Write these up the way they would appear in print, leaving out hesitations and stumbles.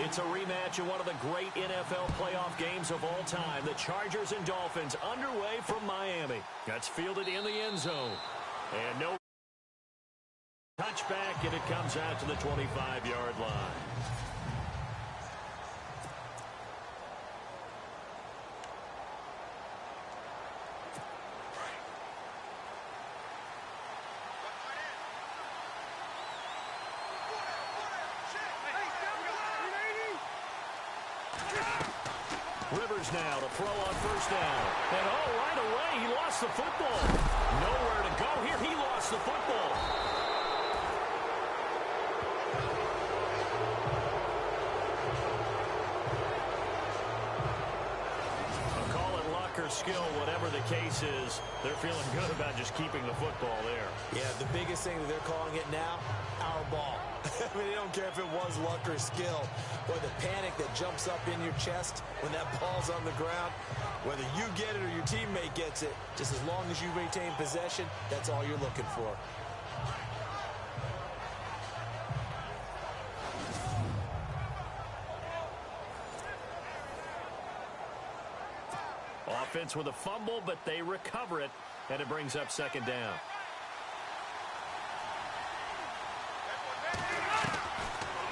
It's a rematch of one of the great NFL playoff games of all time. The Chargers and Dolphins underway from Miami. That's fielded in the end zone. And no touchback, and it comes out to the 25-yard line. Rivers now to throw on first down. And right away, he lost the football. Nowhere to go here. He lost the football. I'll call it luck or skill, whatever the case is. They're feeling good about just keeping the football there. Yeah, the biggest thing that they're calling it now, our ball. I mean, they don't care if it was luck or skill, or the panic that jumps up in your chest when that ball's on the ground. Whether you get it or your teammate gets it, just as long as you retain possession, that's all you're looking for. Offense with a fumble, but they recover it, and it brings up second down.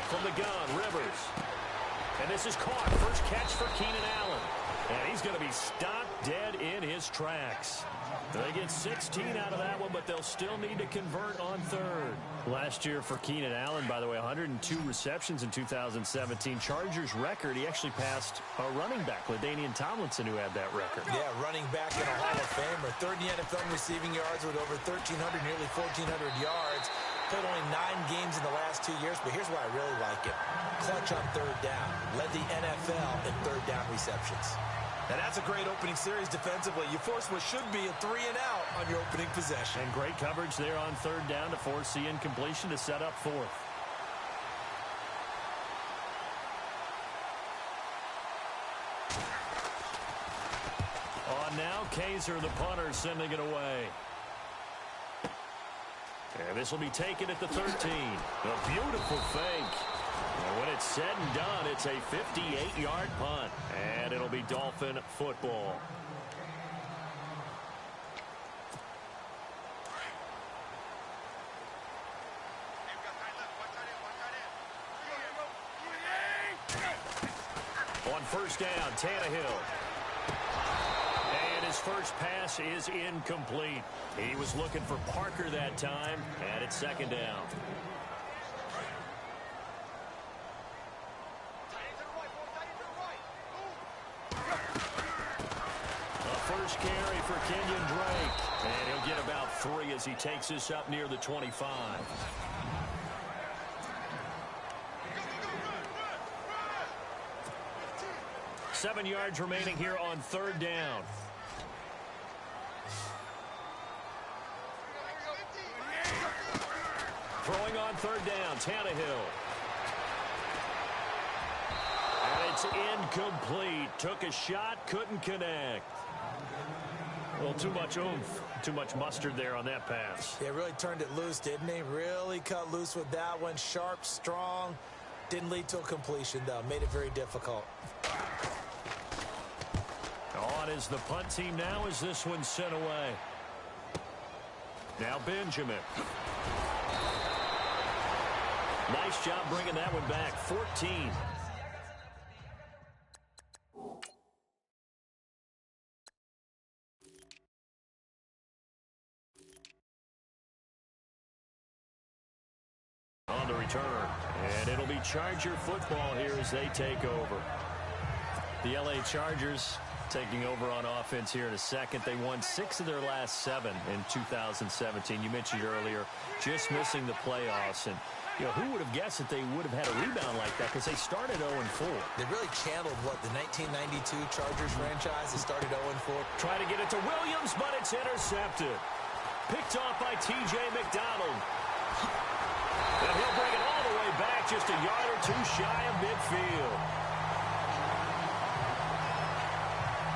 From the gun, Rivers. And this is caught. First catch for Keenan Allen. And he's going to be stopped dead in his tracks. They get 16 out of that one, but they'll still need to convert on third. Last year for Keenan Allen, by the way, 102 receptions in 2017. Chargers record, he actually passed a running back, LaDainian Tomlinson, who had that record. Yeah, running back in a Hall of Famer. Third in the NFL in receiving yards with over 1,300, nearly 1,400 yards. Played only 9 games in the last 2 years, but here's why I really like it. Clutch on third down. Led the NFL in third down receptions. And that's a great opening series defensively. You force what should be a 3-and-out on your opening possession. And great coverage there on third down to force the incompletion to set up fourth. On now, Kaiser, the punter, sending it away. And this will be taken at the 13. A beautiful fake. And when it's said and done, it's a 58-yard punt. And it'll be Dolphin football. On first down, Tannehill. And his first pass is incomplete. He was looking for Parker that time, and it's second down. First carry for Kenyon Drake. And he'll get about 3 as he takes this up near the 25. Seven yards remaining here on third down. Throwing on third down, Tannehill. And it's incomplete. Took a shot, couldn't connect. Well, too much oomph, too much mustard there on that pass. They really turned it loose, didn't they? Really cut loose with that one. Sharp, strong. Didn't lead to a completion, though. Made it very difficult. On is the punt team now as this one's sent away. Now Benjamin. Nice job bringing that one back. 14. On the return, and it'll be Charger football here as they take over. The LA Chargers taking over on offense here in a second. They won 6 of their last 7 in 2017. You mentioned earlier, just missing the playoffs. And, you know, who would have guessed that they would have had a rebound like that, because they started 0-4. They really channeled, what, the 1992 Chargers franchise that started 0-4. Trying to get it to Williams, but it's intercepted. Picked off by T.J. McDonald. And he'll bring it all the way back, just a yard or 2 shy of midfield.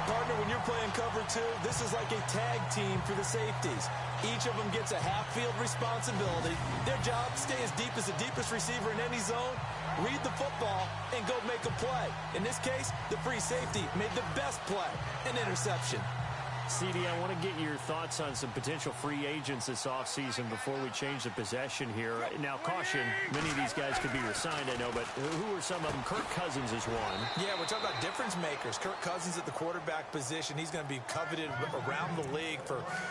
partner, when you're playing cover two, this is like a tag team for the safeties. Each of them gets a half-field responsibility. Their job, stay as deep as the deepest receiver in any zone, read the football, and go make a play. In this case, the free safety made the best play, an interception. CD, I want to get your thoughts on some potential free agents this offseason before we change the possession here. Now, caution, many of these guys could be resigned, I know, but who are some of them? Kirk Cousins is one. Yeah, we're talking about difference makers. Kirk Cousins at the quarterback position. He's going to be coveted around the league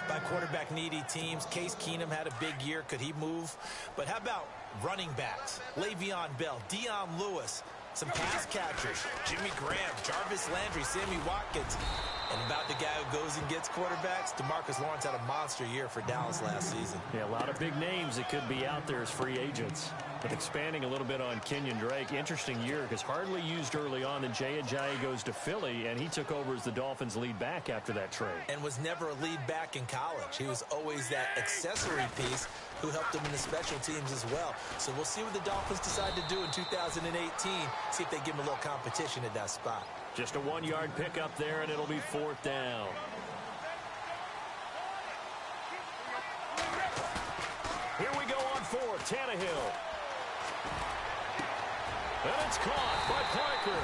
by quarterback-needy teams. Case Keenum had a big year. Could he move? But how about running backs? Le'Veon Bell, Dion Lewis, some pass catchers, Jimmy Graham, Jarvis Landry, Sammy Watkins. And about the guy who goes and gets quarterbacks, DeMarcus Lawrence had a monster year for Dallas last season. Yeah, a lot of big names that could be out there as free agents. But expanding a little bit on Kenyon Drake, interesting year because hardly used early on. Then Jay Ajayi goes to Philly, and he took over as the Dolphins' lead back after that trade. And was never a lead back in college. He was always that accessory piece who helped him in the special teams as well. So we'll see what the Dolphins decide to do in 2018. See if they give him a little competition at that spot. Just a 1-yard pickup there, and it'll be 4th down. Here we go on 4th. Tannehill. And it's caught by Parker.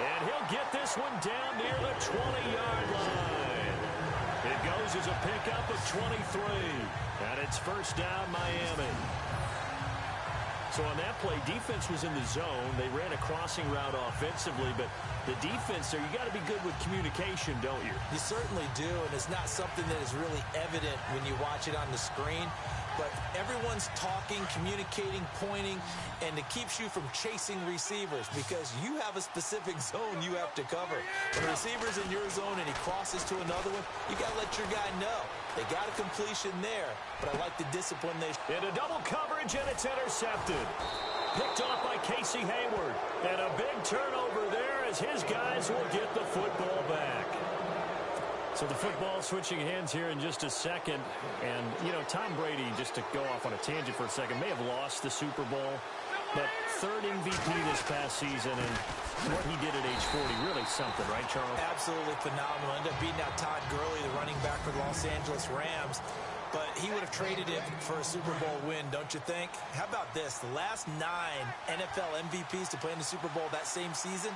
And he'll get this one down near the 20-yard line. It goes as a pickup of 23. And it's 1st down, Miami. So on that play, defense was in the zone. They ran a crossing route offensively, but the defense there, you got to be good with communication, don't you? You certainly do, and it's not something that is really evident when you watch it on the screen. But everyone's talking, communicating, pointing, and it keeps you from chasing receivers because you have a specific zone you have to cover. When a receiver's in your zone and he crosses to another one, you got to let your guy know. They got a completion there, but I like the discipline they... Into double coverage, and it's intercepted. Picked off by Casey Hayward. And a big turnover there as his guys will get the football back. So the football switching hands here in just a second. And, you know, Tom Brady, just to go off on a tangent for a second, may have lost the Super Bowl. But 3rd MVP this past season, and what he did at age 40, really something, right, Charles? Absolutely phenomenal. Ended up beating out Todd Gurley, the running back for the Los Angeles Rams. But he would have traded him for a Super Bowl win, don't you think? How about this? The last 9 NFL MVPs to play in the Super Bowl that same season,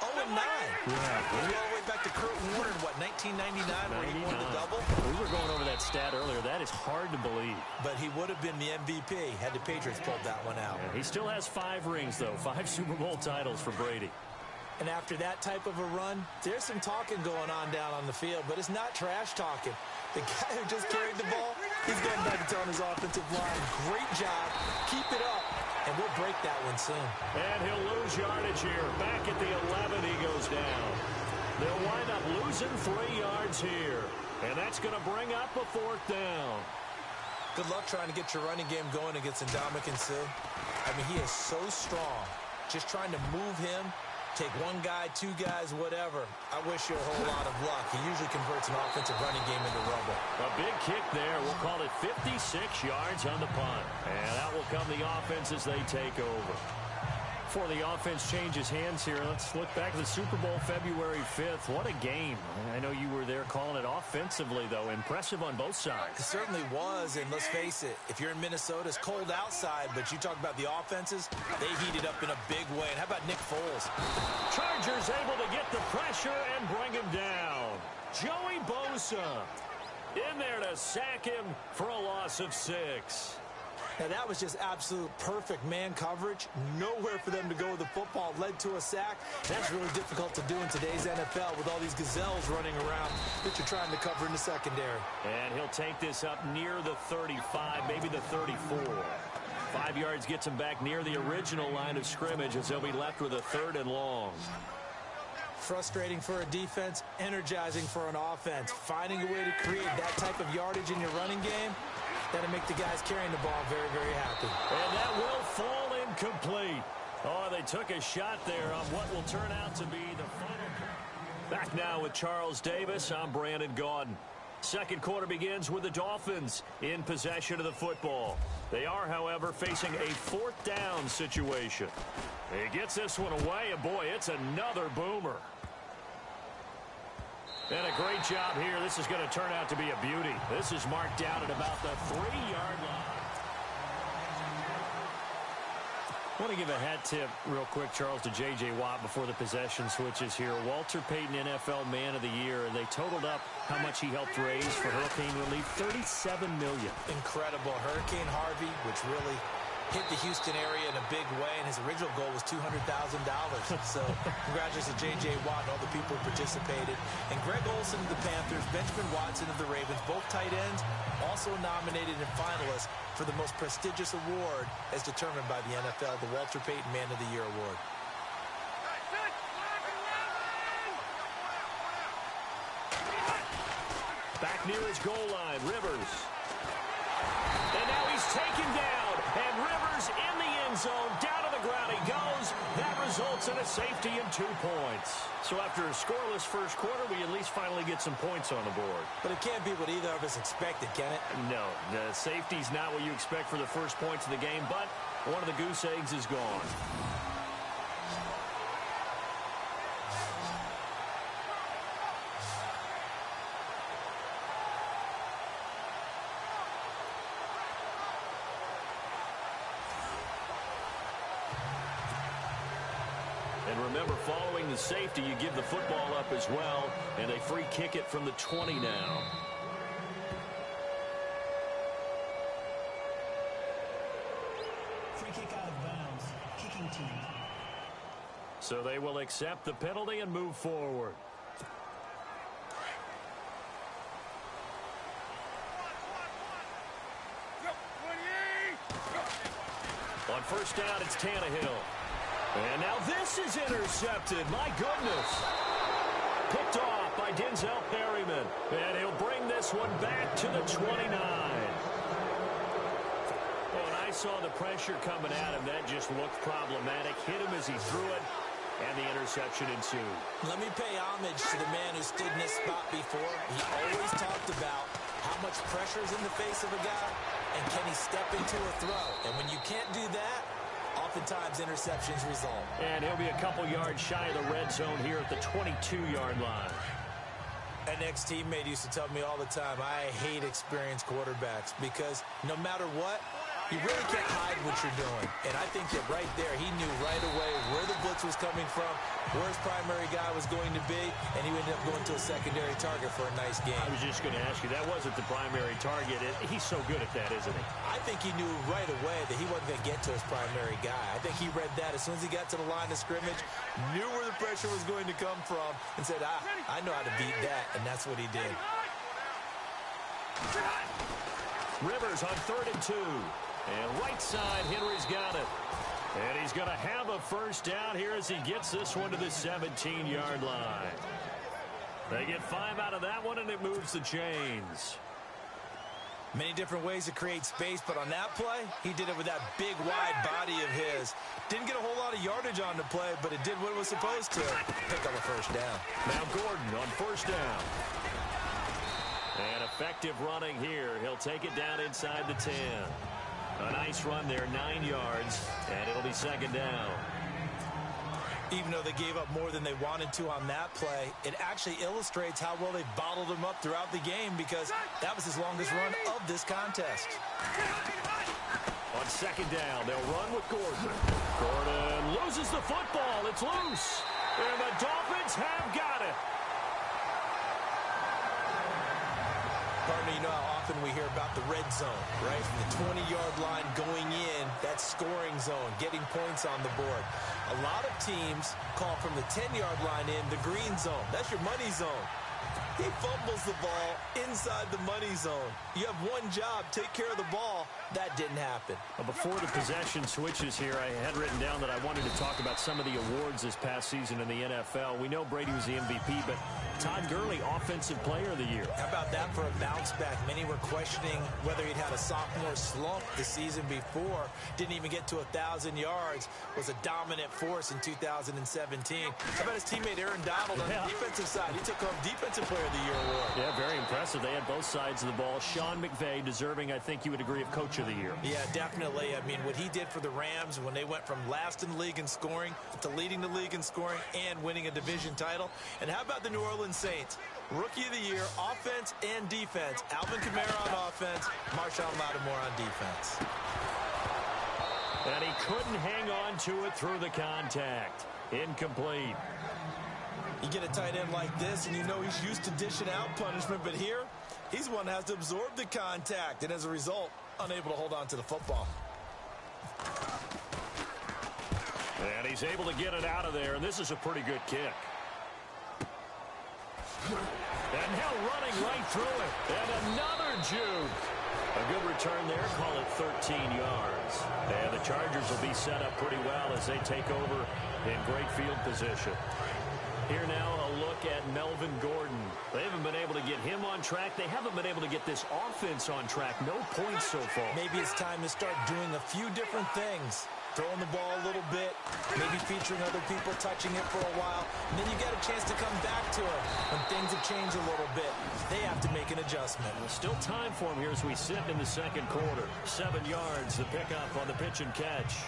0-9. Yeah. We're all the way back to Kurt Warner in, what, 1999 where he won the double? We were going over that stat earlier. That is hard to believe. But he would have been the MVP had the Patriots pulled that one out. Yeah, he still has 5 rings, though. 5 Super Bowl titles for Brady. And after that type of a run, there's some talking going on down on the field, but it's not trash talking. The guy who just carried the ball, he's going back and telling his offensive line, great job, keep it up, and we'll break that one soon. And he'll lose yardage here. Back at the 11, he goes down. They'll wind up losing 3 yards here. And that's going to bring up a 4th down. Good luck trying to get your running game going against Ndamukong Suh. I mean, he is so strong. Just trying to move him, take 1 guy, 2 guys, whatever. I wish you a whole lot of luck. He usually converts an offensive running game into rubble. A big kick there. We'll call it 56 yards on the punt. And out will come the offense as they take over. Before the offense changes hands here, let's look back at the Super Bowl February 5th. What a game. I know you were there calling it offensively, though. Impressive on both sides. It certainly was, and let's face it, if you're in Minnesota, it's cold outside, but you talk about the offenses, they heated up in a big way. And how about Nick Foles? Chargers able to get the pressure and bring him down. Joey Bosa in there to sack him for a loss of 6. Now, that was just absolute perfect man coverage. Nowhere for them to go with the football. Led to a sack. That's really difficult to do in today's NFL with all these gazelles running around that you're trying to cover in the secondary. And he'll take this up near the 35, maybe the 34. 5 yards gets him back near the original line of scrimmage as they'll be left with a 3rd and long. Frustrating for a defense, energizing for an offense. Finding a way to create that type of yardage in your running game, that'll make the guys carrying the ball very, very happy. And that will fall incomplete. Oh, they took a shot there on what will turn out to be the final. Back now with Charles Davis, I'm Brandon Gaudin. Second quarter begins with the Dolphins in possession of the football. They are, however, facing a 4th down situation. He gets this one away, and boy, it's another boomer. And a great job here. This is going to turn out to be a beauty. This is marked down at about the 3-yard line. I want to give a hat tip real quick, Charles, to J.J. Watt before the possession switches here. Walter Payton, NFL Man of the Year, and they totaled up how much he helped raise for hurricane relief, $37 million. Incredible. Hurricane Harvey, which really hit the Houston area in a big way, and his original goal was $200,000. So congratulations to J.J. Watt and all the people who participated. And Greg Olsen of the Panthers, Benjamin Watson of the Ravens, both tight ends, also nominated and finalists for the most prestigious award as determined by the NFL, the Walter Payton Man of the Year Award. Back near his goal line, Rivers. And now he's taken down, and Rivers in the end zone, down to the ground he goes. That results in a safety and 2 points. So after a scoreless first quarter, we at least finally get some points on the board. But it can't be what either of us expected, can it? No, the safety's not what you expect for the first points of the game, but one of the goose eggs is gone. And remember, following the safety, you give the football up as well, and they free kick it from the 20 now. Free kick out of bounds. Kicking team. So they will accept the penalty and move forward. On first down, it's Tannehill. And now this is intercepted. My goodness. Picked off by Denzel Perryman. And he'll bring this one back to the 29. Oh, and I saw the pressure coming at him. That just looked problematic. Hit him as he threw it. And the interception ensued. Let me pay homage to the man who stood in this spot before. He always talked about how much pressure is in the face of a guy and can he step into a throw. And when you can't do that, oftentimes interceptions result. And he'll be a couple yards shy of the red zone here at the 22-yard line. An ex-teammate used to tell me all the time, I hate experienced quarterbacks because no matter what, you really can't hide what you're doing. And I think that right there, he knew right away where the blitz was coming from, where his primary guy was going to be, and he ended up going to a secondary target for a nice game. I was just going to ask you, that wasn't the primary target. He's so good at that, isn't he? I think he knew right away that he wasn't going to get to his primary guy. I think he read that as soon as he got to the line of scrimmage, knew where the pressure was going to come from, and said, I know how to beat that, and that's what he did. Rivers on 3rd and 2. And right side, Henry's got it. And he's going to have a first down here as he gets this one to the 17-yard line. They get 5 out of that one, and it moves the chains. Many different ways to create space, but on that play, he did it with that big, wide body of his. Didn't get a whole lot of yardage on the play, but it did what it was supposed to. Pick up a first down. Now Gordon on first down. And effective running here. He'll take it down inside the 10. A nice run there, 9 yards, and it'll be 2nd down. Even though they gave up more than they wanted to on that play, it actually illustrates how well they bottled him up throughout the game because that was his longest run of this contest. On 2nd down, they'll run with Gordon. Gordon loses the football. It's loose. And the Dolphins have got it. Partner, you know how often we hear about the red zone, right? From the 20-yard line going in, that scoring zone, getting points on the board. A lot of teams call from the 10-yard line in the green zone. That's your money zone. He fumbles the ball inside the money zone. You have one job, take care of the ball. That didn't happen. Well, before the possession switches here, I had written down that I wanted to talk about some of the awards this past season in the NFL. We know Brady was the MVP, but Todd Gurley, Offensive Player of the Year. How about that for a bounce back? Many were questioning whether he'd had a sophomore slump the season before. Didn't even get to 1,000 yards. Was a dominant force in 2017. How about his teammate Aaron Donald on the defensive side? He took home Defensive Player Player of the Year award. Yeah, very impressive. They had both sides of the ball. Sean McVay deserving, I think you would agree, of Coach of the Year. Yeah, definitely. I mean, what he did for the Rams when they went from last in the league in scoring to leading the league in scoring and winning a division title. And how about the New Orleans Saints? Rookie of the Year, offense and defense. Alvin Kamara on offense, Marshawn Lattimore on defense. And he couldn't hang on to it through the contact. Incomplete. You get a tight end like this, and you know he's used to dishing out punishment, but here, he's one that has to absorb the contact, and as a result, unable to hold on to the football. And he's able to get it out of there, and this is a pretty good kick. And now running right through it. And another juke. A good return there. Call it 13 yards. And the Chargers will be set up pretty well as they take over in great field position. Here now a look at Melvin Gordon. They haven't been able to get him on track. They haven't been able to get this offense on track. No points so far. Maybe it's time to start doing a few different things. Throwing the ball a little bit, maybe featuring other people, touching it for a while, and then you get a chance to come back to it when things have changed a little bit. They have to make an adjustment. Well, still time for him here as we sit in the second quarter. 7 yards, the pickup on the pitch and catch.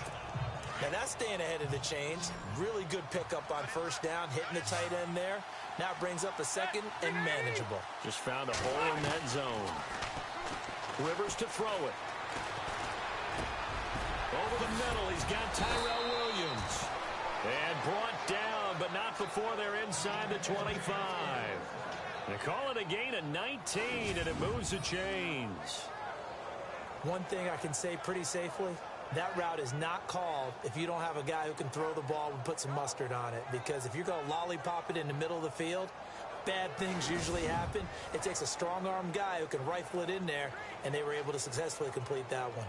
Now that's staying ahead of the chains. Really good pickup on first down, hitting the tight end there. Now it brings up a second and manageable. Just found a hole in that zone. Rivers to throw it. Over the middle, he's got Tyrell Williams. And brought down, but not before they're inside the 25. They call it a gain of 19, and it moves the chains. One thing I can say pretty safely, that route is not called if you don't have a guy who can throw the ball and put some mustard on it. Because if you're going to lollipop it in the middle of the field, bad things usually happen. It takes a strong-arm guy who can rifle it in there, and they were able to successfully complete that one.